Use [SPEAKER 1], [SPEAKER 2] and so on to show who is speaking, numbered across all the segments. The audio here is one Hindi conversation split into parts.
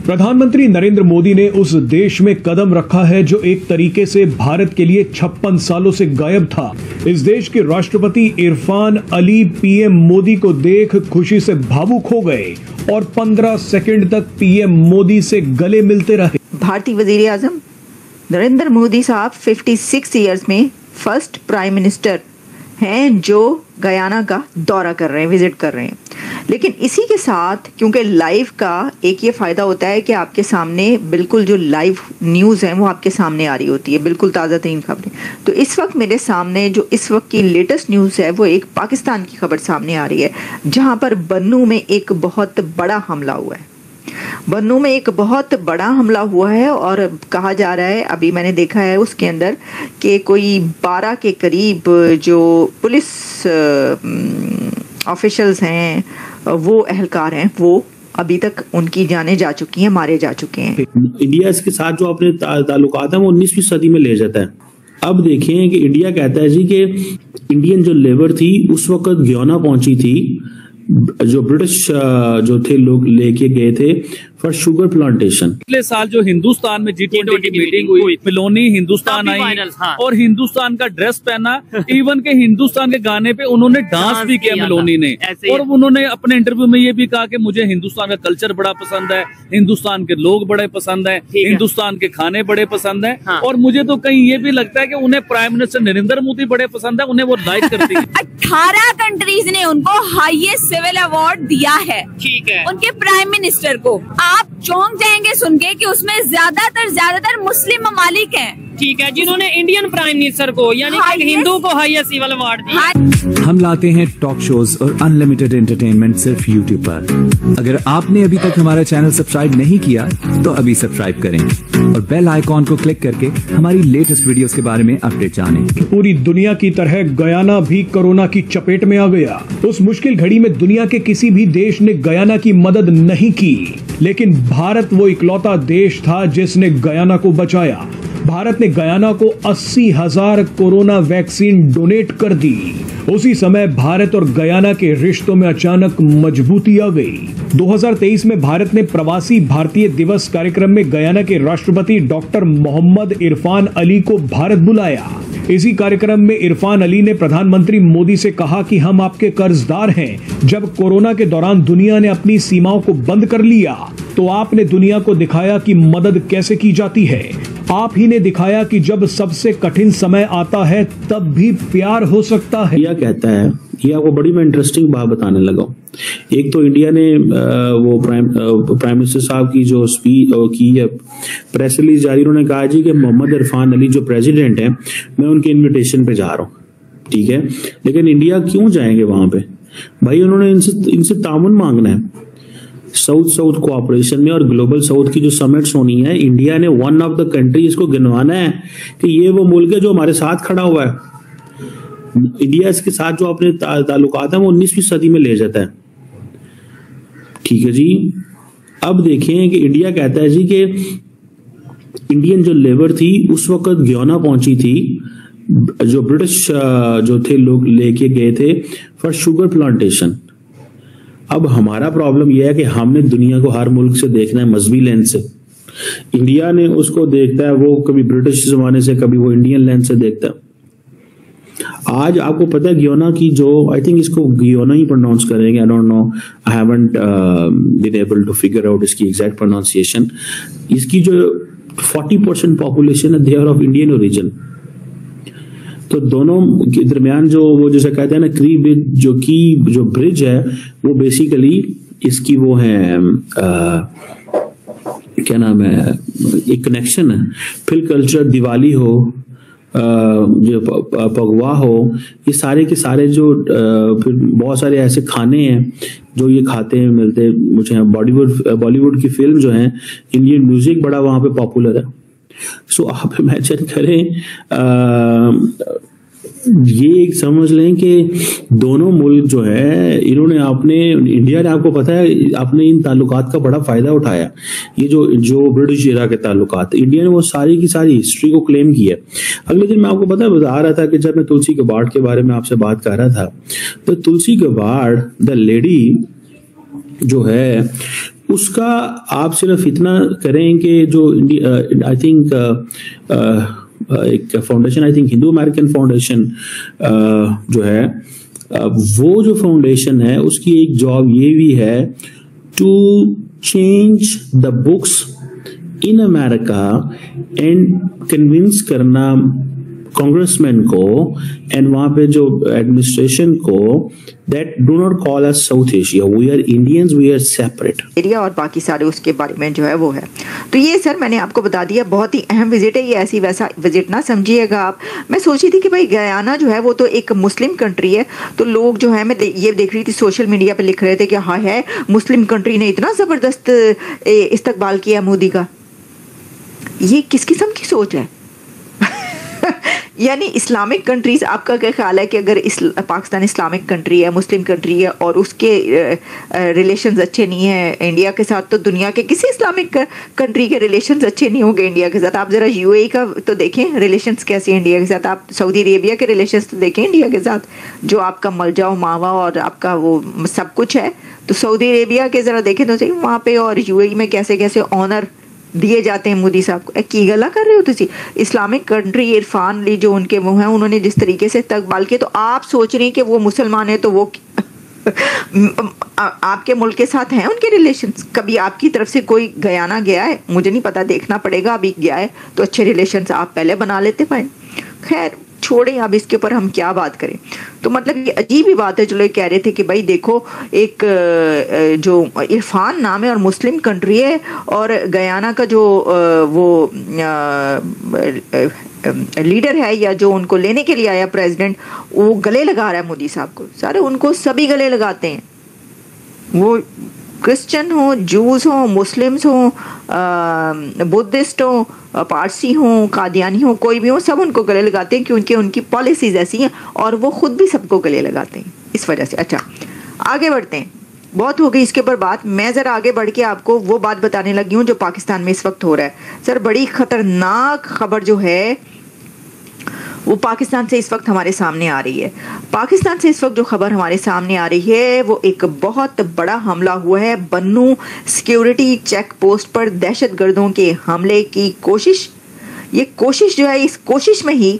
[SPEAKER 1] प्रधानमंत्री नरेंद्र मोदी ने उस देश में कदम रखा है जो एक तरीके से भारत के लिए 56 सालों से गायब था। इस देश के राष्ट्रपति इरफान अली पीएम मोदी को देख खुशी से भावुक हो गए और 15 सेकंड तक पीएम मोदी से गले मिलते रहे।
[SPEAKER 2] भारतीय वजीर आजम नरेंद्र मोदी साहब 56 ईयर्स में फर्स्ट प्राइम मिनिस्टर हैं जो गयाना का दौरा कर रहे हैं, विजिट कर रहे हैं। लेकिन इसी के साथ क्योंकि लाइव का एक ये फ़ायदा होता है कि आपके सामने बिल्कुल जो लाइव न्यूज़ है वो आपके सामने आ रही होती है, बिल्कुल ताज़ा तरीन खबरें। तो इस वक्त मेरे सामने जो इस वक्त की लेटेस्ट न्यूज़ है वो एक पाकिस्तान की खबर सामने आ रही है, जहाँ पर बन्नू में एक बहुत बड़ा हमला हुआ है। बन्नू में एक बहुत बड़ा हमला हुआ है और कहा जा रहा है, अभी मैंने देखा है उसके अंदर कि कोई 12 के करीब जो पुलिस ऑफिशियल्स हैं, वो अहलकार हैं, वो अभी तक उनकी जानें जा चुकी हैं, मारे जा चुके हैं।
[SPEAKER 3] इंडिया इसके साथ जो अपने ताल्लुकात हैं वो 19वीं सदी में ले जाता है। अब देखें कि इंडिया कहता है जी कि इंडियन जो लेबर थी उस वक्त गयाना पहुंची थी, जो ब्रिटिश जो थे लोग लेके गए थे फॉर शुगर प्लांटेशन।
[SPEAKER 4] पिछले साल जो हिंदुस्तान में G20 की मीटिंग हुई, मेलोनी हिंदुस्तान आई और हिंदुस्तान का ड्रेस पहना, इवन के हिंदुस्तान के गाने पे उन्होंने डांस भी किया मेलोनी ने। और उन्होंने अपने इंटरव्यू में ये भी कहा कि मुझे हिंदुस्तान का कल्चर बड़ा पसंद है, हिंदुस्तान के लोग बड़े पसंद है, हिंदुस्तान के खाने बड़े पसंद है। और मुझे तो कहीं ये भी लगता है कि उन्हें प्राइम मिनिस्टर नरेंद्र मोदी बड़े पसंद है, उन्हें वो लाइक करती है।
[SPEAKER 5] 18 कंट्रीज ने उनको हाईएस्ट सिविल अवार्ड दिया है, ठीक है, उनके प्राइम मिनिस्टर को। आप चौंक जाएंगे सुन के कि उसमें ज्यादातर मुस्लिम ममालिक हैं, ठीक है, जिन्होंने इंडियन प्राइम मिनिस्टर को यानी कि हिंदू को हाईएस्ट सिविल अवार्ड दिया।
[SPEAKER 6] हम लाते हैं टॉक शोज और अनलिमिटेड एंटरटेनमेंट सिर्फ YouTube पर। अगर आपने अभी तक हमारा चैनल सब्सक्राइब नहीं किया तो अभी सब्सक्राइब करें और बेल आइकॉन को क्लिक करके हमारी लेटेस्ट वीडियोस के बारे में अपडेट जानें।
[SPEAKER 1] पूरी दुनिया की तरह गयाना भी कोरोना की चपेट में आ गया। उस मुश्किल घड़ी में दुनिया के किसी भी देश ने गयाना की मदद नहीं की, लेकिन भारत वो इकलौता देश था जिसने गयाना को बचाया। भारत ने गयाना को 80,000 कोरोना वैक्सीन डोनेट कर दी। उसी समय भारत और गयाना के रिश्तों में अचानक मजबूती आ गई। 2023 में भारत ने प्रवासी भारतीय दिवस कार्यक्रम में गयाना के राष्ट्रपति डॉक्टर मोहम्मद इरफान अली को भारत बुलाया। इसी कार्यक्रम में इरफान अली ने प्रधानमंत्री मोदी से कहा कि हम आपके कर्जदार हैं। जब कोरोना के दौरान दुनिया ने अपनी सीमाओं को बंद कर लिया तो आपने दुनिया को दिखाया कि मदद कैसे की जाती है। आप ही ने दिखाया कि जब सबसे कठिन समय आता है तब भी प्यार हो सकता है।
[SPEAKER 3] यह कहता है, ये आपको बड़ी मैं इंटरेस्टिंग बात बताने लगा हूँ। एक तो इंडिया ने वो प्राइम मिनिस्टर साहब की जो स्पीच की है, प्रेस रिलीज जारी, उन्होंने कहा जी कि मोहम्मद इरफान अली जो प्रेसिडेंट है, मैं उनके इनविटेशन पे जा रहा हूँ, ठीक है। लेकिन इंडिया क्यों जाएंगे वहां पे? भाई उन्होंने इनसे तामुन मांगना है साउथ कोऑपरेशन में और ग्लोबल साउथ की जो समिट्स होनी है। इंडिया ने वन ऑफ द कंट्री इसको गिनवाना है कि ये वो मुल्क है जो हमारे साथ खड़ा हुआ है। इंडिया इसके साथ जो अपने ताल्लुकात हैं वो 19वीं सदी में ले जाता है, ठीक है जी। अब देखें कि इंडिया कहता है जी कि इंडियन जो लेबर थी उस वक्त गयाना पहुंची थी, जो ब्रिटिश जो थे लोग लेके गए थे फॉर शुगर प्लांटेशन। अब हमारा प्रॉब्लम यह है कि हमने दुनिया को हर मुल्क से देखना है मजहबी लेंस से। इंडिया ने उसको देखता है वो कभी ब्रिटिश जमाने से, कभी वो इंडियन लेंस से देखता है। आज आपको पता है गयाना की जो, आई थिंक इसको गयाना ही प्रोनाउंस करेंगे, I don't know, I haven't been able to figure out इसकी एग्जैक्ट प्रोनाउंसिएशन। इसकी जो 40% पॉपुलेशन है, they are of Indian origin. तो दोनों के दरमियान जो वो जैसे कहते हैं ना क्री ब्रिज, जो ब्रिज है वो बेसिकली इसकी वो है क्या नाम है, एक कनेक्शन है। फिर कल्चर, दिवाली हो, जो पगवा हो, ये सारे के सारे जो फिर बहुत सारे ऐसे खाने हैं जो ये खाते हैं, मिलते हैं मुझे। बॉलीवुड की फिल्म जो है, इंडियन म्यूजिक बड़ा वहां पे पॉपुलर है। सो आप इमेजिन करें, ये एक समझ लें कि दोनों मुल्क जो है इन्होंने इंडिया ने, आपको पता है, अपने इन ताल्लुकात का बड़ा फायदा उठाया। ये जो ब्रिटिश एरा के ताल्लुकात, इंडिया ने वो सारी की सारी हिस्ट्री को क्लेम किया। अगले दिन मैं आपको बता रहा था कि जब मैं तुलसी गबाड़ के बारे में आपसे बात कर रहा था, तो तुलसी गबाड़ द लेडी जो है उसका आप सिर्फ इतना करें कि जो आई थिंक एक foundation, I think Hindu American foundation जो है, वो जो फाउंडेशन है उसकी एक जॉब ये भी है to change the books in America and convince करना कांग्रेसमैन को एंड वहां पे जो एडमिनिस्ट्रेशन को that do not call us South Asia, we are Indians, we are separate
[SPEAKER 2] area और बाकी सारे उसके बारे में जो है वो है। तो ये सर मैंने आपको बता दिया, बहुत ही अहम विजिट है ये, ऐसी वैसा विजिट ना समझिएगा आप। मैं सोच रही थी कि भाई गयाना जो है वो तो एक मुस्लिम कंट्री है, तो लोग जो है, मैं ये देख रही थी सोशल मीडिया पे लिख रहे थे कि हाँ है मुस्लिम कंट्री ने इतना जबरदस्त इस्तकबाल किया मोदी का। ये किस किस्म की सोच है? यानी इस्लामिक कंट्रीज, आपका क्या ख्याल है कि अगर पाकिस्तान इस्लामिक कंट्री है, मुस्लिम कंट्री है और उसके रिलेशंस अच्छे नहीं है इंडिया के साथ, तो दुनिया के किसी इस्लामिक कंट्री के रिलेशंस अच्छे नहीं होंगे इंडिया के साथ। आप ज़रा यूएई का तो देखें रिलेशंस कैसे हैं इंडिया के साथ, आप सऊदी अरेबिया के रिलेशंस तो देखें इंडिया के साथ, जो आपका मलजाओ मावा और आपका वो सब कुछ है। तो सऊदी अरेबिया के ज़रा देखें तो सही वहाँ पे, और यूएई में कैसे कैसे ऑनर दिए जाते हैं मोदी साहब को। की गला कर रहे हो तुसी? इस्लामिक कंट्री इरफान अली जो उनके वो हैं, उन्होंने जिस तरीके से इस्तकबाल किया, तो आप सोच रहे हैं कि वो मुसलमान है तो वो आपके मुल्क के साथ हैं उनके रिलेशंस? कभी आपकी तरफ से कोई गयाना गया है? मुझे नहीं पता, देखना पड़ेगा। अभी गया है तो अच्छे रिलेशंस आप पहले बना लेते भाई। खैर छोड़ें, अब इसके ऊपर हम क्या बात करें। तो मतलब ये अजीब ही बात है। जो लोग कह रहे थे कि भाई देखो एक जो इरफान नाम है और मुस्लिम कंट्री है, और गयाना का जो वो लीडर है या जो उनको लेने के लिए आया प्रेसिडेंट, वो गले लगा रहा है मोदी साहब को। सारे उनको सभी गले लगाते हैं, वो क्रिश्चियन हो, जूस हो, मुस्लिम्स हो, बुद्धिस्ट हो, पारसी हो, कादियानी हो, कोई भी हो, सब उनको गले लगाते हैं क्योंकि उनकी पॉलिसीज ऐसी हैं और वो खुद भी सबको गले लगाते हैं इस वजह से। अच्छा आगे बढ़ते हैं, बहुत हो गई इसके ऊपर बात। मैं ज़रा आगे बढ़ के आपको वो बात बताने लगी हूँ जो पाकिस्तान में इस वक्त हो रहा है। सर बड़ी ख़तरनाक खबर जो है वो पाकिस्तान से इस वक्त हमारे सामने आ रही है। पाकिस्तान से इस वक्त जो खबर हमारे सामने आ रही है वो एक बहुत बड़ा हमला हुआ है बन्नू सिक्योरिटी चेक पोस्ट पर, दहशतगर्दों के हमले की कोशिश। ये कोशिश जो है, इस कोशिश में ही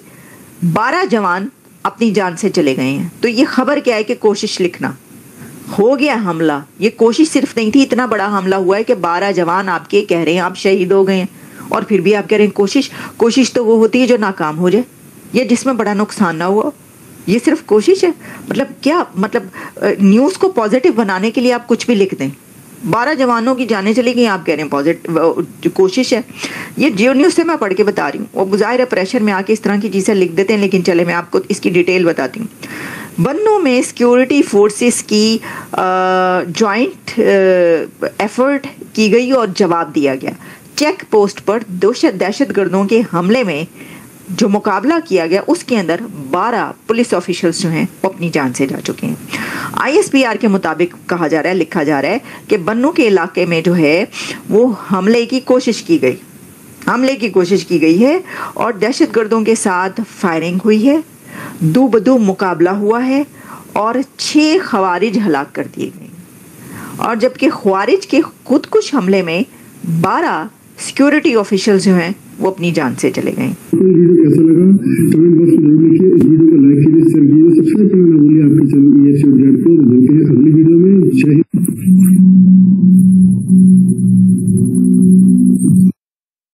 [SPEAKER 2] 12 जवान अपनी जान से चले गए हैं। तो ये खबर क्या है कि कोशिश लिखना हो गया हमला। ये कोशिश सिर्फ नहीं थी, इतना बड़ा हमला हुआ है कि 12 जवान आपके कह रहे हैं आप शहीद हो गए हैं, और फिर भी आप कह रहे हैं कोशिश। कोशिश तो वो होती है जो नाकाम हो जाए या जिसमें बड़ा नुकसान ना हुआ। ये सिर्फ कोशिश है? मतलब क्या, मतलब न्यूज़ को पॉजिटिव बनाने के लिए आप कुछ भी लिख दें। 12 जवानों की जानें चली गई, आप कह रहे हैं पॉजिटिव कोशिश है। ये जियो न्यूज़ से मैं पढ़ के बता रही हूँ। वो ज़ाहिर है प्रेशर में आके इस तरह की चीज़ें लिख देते हैं, लेकिन चले मैं आपको इसकी डिटेल बताती हूँ। बन्नू में सिक्योरिटी फोर्सेस की जॉइंट एफर्ट की गई और जवाब दिया गया। चेक पोस्ट पर दहशतगर्दों के हमले में जो मुकाबला किया गया उसके अंदर 12 पुलिस ऑफिशियल्स जो हैं वो अपनी जान से जा चुके हैं। ISPR के मुताबिक कहा जा रहा है, लिखा जा रहा है कि बन्नू के इलाके में जो है वो हमले की कोशिश की गई है और दहशतगर्दों के साथ फायरिंग हुई है, दो बदू मुकाबला हुआ है और 6 खवारिज हलाक कर दिए गए। और जबकि खवारिज के खुदकुश हमले में 12 सिक्योरिटी ऑफिशियल्स जो हैं वो अपनी जान से चले गए।
[SPEAKER 7] वीडियो कैसा लगा कमेंट बॉक्स में जरूर लिखिए, इस वीडियो को लाइक कीजिए, शेयर कीजिए, सब्सक्राइब करना ना भूलिए आपके चैनल EFC अपडेट को। मिलते हैं अगली वीडियो में। जय हिंद।